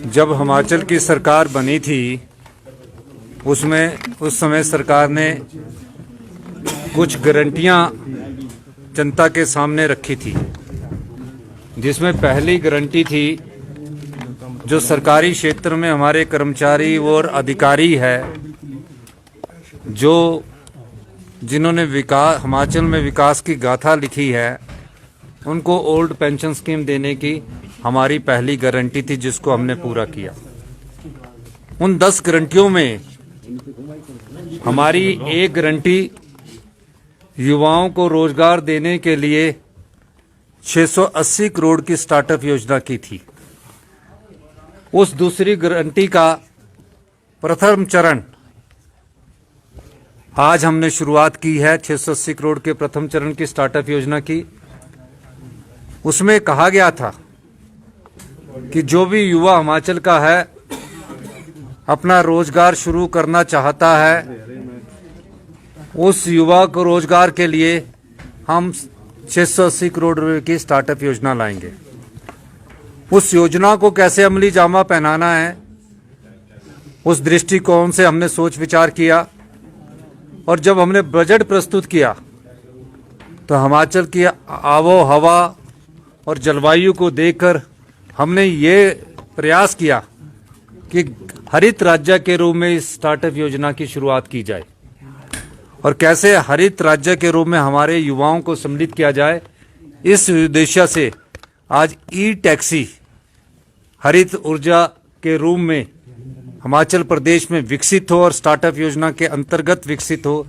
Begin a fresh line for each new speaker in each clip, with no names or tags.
जब हिमाचल की सरकार बनी थी उस समय सरकार ने कुछ गारंटियां जनता के सामने रखी थी, जिसमें पहली गारंटी थी जो सरकारी क्षेत्र में हमारे कर्मचारी और अधिकारी है जिन्होंने हिमाचल में विकास की गाथा लिखी है, उनको ओल्ड पेंशन स्कीम देने की हमारी पहली गारंटी थी, जिसको हमने पूरा किया। उन 10 गारंटियों में हमारी एक गारंटी युवाओं को रोजगार देने के लिए 680 करोड़ की स्टार्टअप योजना की थी। उस दूसरी गारंटी का प्रथम चरण आज हमने शुरुआत की है 680 करोड़ के प्रथम चरण की स्टार्टअप योजना की। उसमें कहा गया था कि जो भी युवा हिमाचल का है, अपना रोजगार शुरू करना चाहता है, उस युवा को रोजगार के लिए हम 680 करोड़ रुपए की स्टार्टअप योजना लाएंगे। उस योजना को कैसे अमली जामा पहनाना है, उस दृष्टिकोण से हमने सोच विचार किया। और जब हमने बजट प्रस्तुत किया तो हिमाचल की आबो हवा और जलवायु को देखकर हमने ये प्रयास किया कि हरित राज्य के रूप में इस स्टार्टअप योजना की शुरुआत की जाए और कैसे हरित राज्य के रूप में हमारे युवाओं को सम्मिलित किया जाए। इस उद्देश्य से आज ई टैक्सी हरित ऊर्जा के रूप में हिमाचल प्रदेश में विकसित हो और स्टार्टअप योजना के अंतर्गत विकसित हो,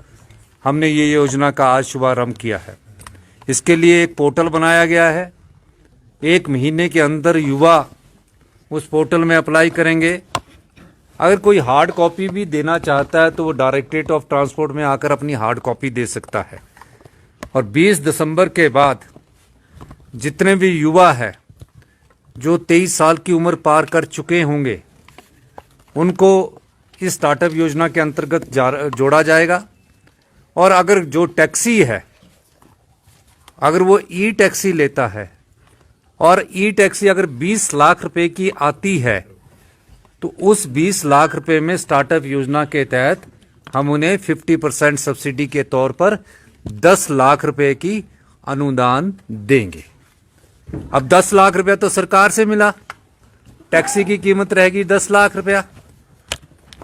हमने ये योजना का आज शुभारंभ किया है। इसके लिए एक पोर्टल बनाया गया है। 1 महीने के अंदर युवा उस पोर्टल में अप्लाई करेंगे। अगर कोई हार्ड कॉपी भी देना चाहता है तो वो डायरेक्टरेट ऑफ ट्रांसपोर्ट में आकर अपनी हार्ड कॉपी दे सकता है। और 20 दिसंबर के बाद जितने भी युवा है जो 23 साल की उम्र पार कर चुके होंगे, उनको इस स्टार्टअप योजना के अंतर्गत जोड़ा जाएगा। और अगर जो टैक्सी है, अगर वो ई टैक्सी लेता है और ई टैक्सी अगर 20 लाख रुपए की आती है तो उस 20 लाख रुपए में स्टार्टअप योजना के तहत हम उन्हें 50% सब्सिडी के तौर पर 10 लाख रुपए की अनुदान देंगे। अब 10 लाख रुपया तो सरकार से मिला, टैक्सी की कीमत रहेगी 10 लाख रुपया।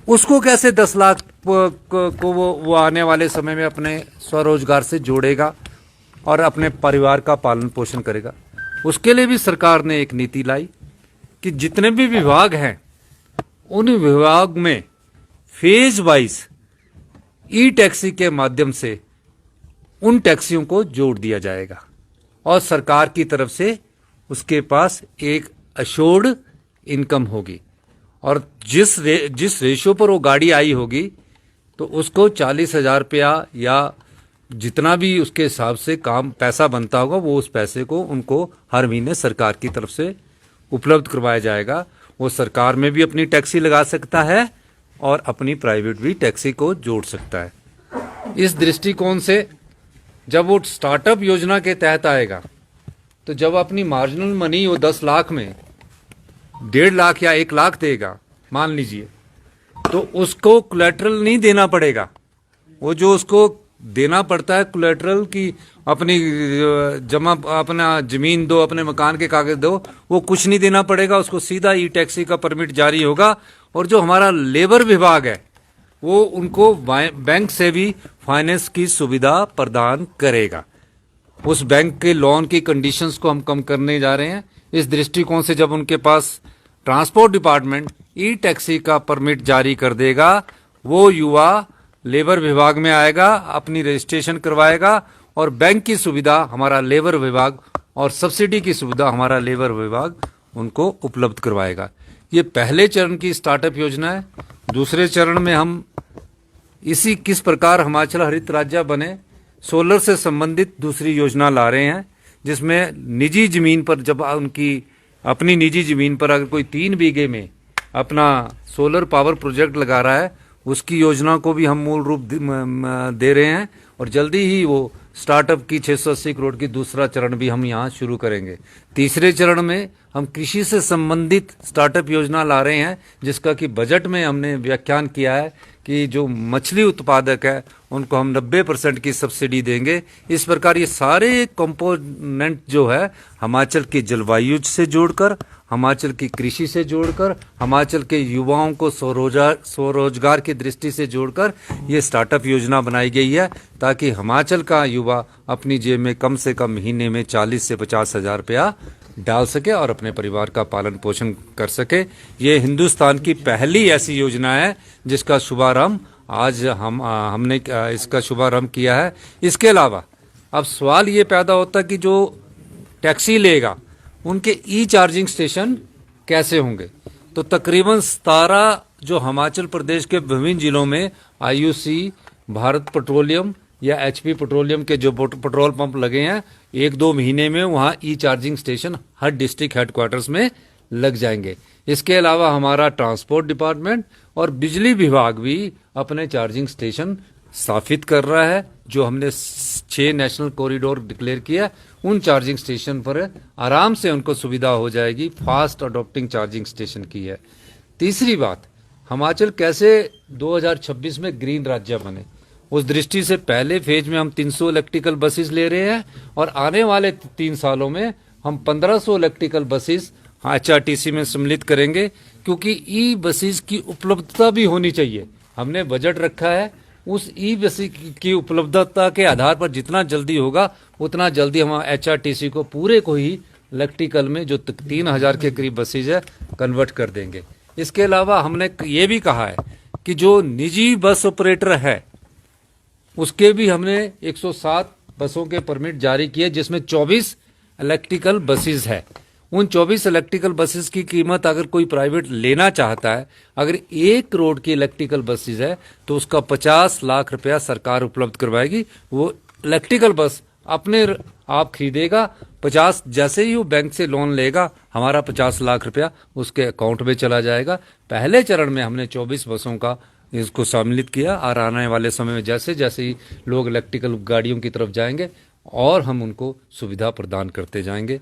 उसको कैसे 10 लाख को वो आने वाले समय में अपने स्वरोजगार से जोड़ेगा और अपने परिवार का पालन पोषण करेगा। उसके लिए भी सरकार ने एक नीति लाई कि जितने भी विभाग हैं उन विभाग में फेज वाइज ई टैक्सी के माध्यम से उन टैक्सियों को जोड़ दिया जाएगा और सरकार की तरफ से उसके पास एक अश्योर्ड इनकम होगी। और जिस रेशो पर वो गाड़ी आई होगी तो उसको 40,000 रुपया या जितना भी उसके हिसाब से पैसा बनता होगा, वो उस पैसे को उनको हर महीने सरकार की तरफ से उपलब्ध करवाया जाएगा। वो सरकार में भी अपनी टैक्सी लगा सकता है और अपनी प्राइवेट भी टैक्सी को जोड़ सकता है। इस दृष्टिकोण से जब वो स्टार्टअप योजना के तहत आएगा तो जब अपनी मार्जिनल मनी वो 10 लाख में 1.5 लाख या 1 लाख देगा मान लीजिए, तो उसको कोलैटरल नहीं देना पड़ेगा। वो जो उसको देना पड़ता है कोलैटरल की अपनी अपना जमीन दो, अपने मकान के कागज दो, वो कुछ नहीं देना पड़ेगा। उसको सीधा ई टैक्सी का परमिट जारी होगा और जो हमारा लेबर विभाग है वो उनको बैंक से भी फाइनेंस की सुविधा प्रदान करेगा। उस बैंक के लोन की कंडीशंस को हम कम करने जा रहे हैं। इस दृष्टिकोण से जब उनके पास ट्रांसपोर्ट डिपार्टमेंट ई टैक्सी का परमिट जारी कर देगा, वो युवा लेबर विभाग में आएगा, अपनी रजिस्ट्रेशन करवाएगा और बैंक की सुविधा हमारा लेबर विभाग और सब्सिडी की सुविधा हमारा लेबर विभाग उनको उपलब्ध करवाएगा। ये पहले चरण की स्टार्टअप योजना है। दूसरे चरण में हम किस प्रकार हिमाचल हरित राज्य बने, सोलर से संबंधित दूसरी योजना ला रहे हैं, जिसमें निजी जमीन पर जब उनकी अपनी निजी जमीन पर अगर कोई 3 बीघे में अपना सोलर पावर प्रोजेक्ट लगा रहा है, उसकी योजना को भी हम मूल रूप दे रहे हैं और जल्दी ही वो स्टार्टअप की 680 करोड़ की दूसरा चरण भी हम यहाँ शुरू करेंगे। तीसरे चरण में हम कृषि से संबंधित स्टार्टअप योजना ला रहे हैं, जिसका कि बजट में हमने व्याख्यान किया है कि जो मछली उत्पादक है उनको हम 90% की सब्सिडी देंगे। इस प्रकार ये सारे कंपोनेंट जो है हिमाचल की जलवायु से जोड़कर, हिमाचल की कृषि से जोड़कर, हिमाचल के युवाओं को स्वरोजगार की दृष्टि से जोड़कर ये स्टार्टअप योजना बनाई गई है, ताकि हिमाचल का युवा अपनी जेब में कम से कम महीने में 40 से 50 हजार रुपया डाल सके और अपने परिवार का पालन पोषण कर सके। ये हिंदुस्तान की पहली ऐसी योजना है जिसका शुभारंभ आज हमने इसका शुभारंभ किया है। इसके अलावा अब सवाल ये पैदा होता है कि जो टैक्सी लेगा उनके ई चार्जिंग स्टेशन कैसे होंगे। तो तकरीबन 17 जो हिमाचल प्रदेश के विभिन्न जिलों में आईयूसी, भारत पेट्रोलियम या एचपी पेट्रोलियम के जो पेट्रोल पंप लगे हैं, 1-2 महीने में वहां ई चार्जिंग स्टेशन हर डिस्ट्रिक्ट हेडक्वार्टर्स में लग जाएंगे। इसके अलावा हमारा ट्रांसपोर्ट डिपार्टमेंट और बिजली विभाग भी अपने चार्जिंग स्टेशन स्थापित कर रहा है। जो हमने 6 नेशनल कॉरिडोर डिक्लेयर किया, उन चार्जिंग स्टेशन पर आराम से उनको सुविधा हो जाएगी। फास्ट अडॉप्टिंग चार्जिंग स्टेशन की है। तीसरी बात, हिमाचल कैसे 2026 में ग्रीन राज्य बने, उस दृष्टि से पहले फेज में हम 300 इलेक्ट्रिकल बसेस ले रहे हैं और आने वाले 3 सालों में हम 1500 इलेक्ट्रिकल बसेस एचआरटीसी में सम्मिलित करेंगे, क्योंकि ई बसेस की उपलब्धता भी होनी चाहिए। हमने बजट रखा है, उस ई बस की उपलब्धता के आधार पर जितना जल्दी होगा उतना जल्दी हम एचआरटीसी को पूरे को ही इलेक्ट्रिकल में जो 3000 के करीब बसेज है कन्वर्ट कर देंगे। इसके अलावा हमने ये भी कहा है कि जो निजी बस ऑपरेटर है उसके भी हमने 107 बसों के परमिट जारी किए, जिसमें 24 इलेक्ट्रिकल बसेस है। उन 24 इलेक्ट्रिकल बसेस की कीमत अगर कोई प्राइवेट लेना चाहता है, अगर 1 करोड़ की इलेक्ट्रिकल बसेस है तो उसका 50 लाख रुपया सरकार उपलब्ध करवाएगी। वो इलेक्ट्रिकल बस अपने आप खरीदेगा, 50 जैसे ही वो बैंक से लोन लेगा हमारा 50 लाख रुपया उसके अकाउंट में चला जाएगा। पहले चरण में हमने 24 बसों का इसको सम्मिलित किया और आने वाले समय में जैसे जैसे ही लोग इलेक्ट्रिकल गाड़ियों की तरफ जाएंगे और हम उनको सुविधा प्रदान करते जाएंगे।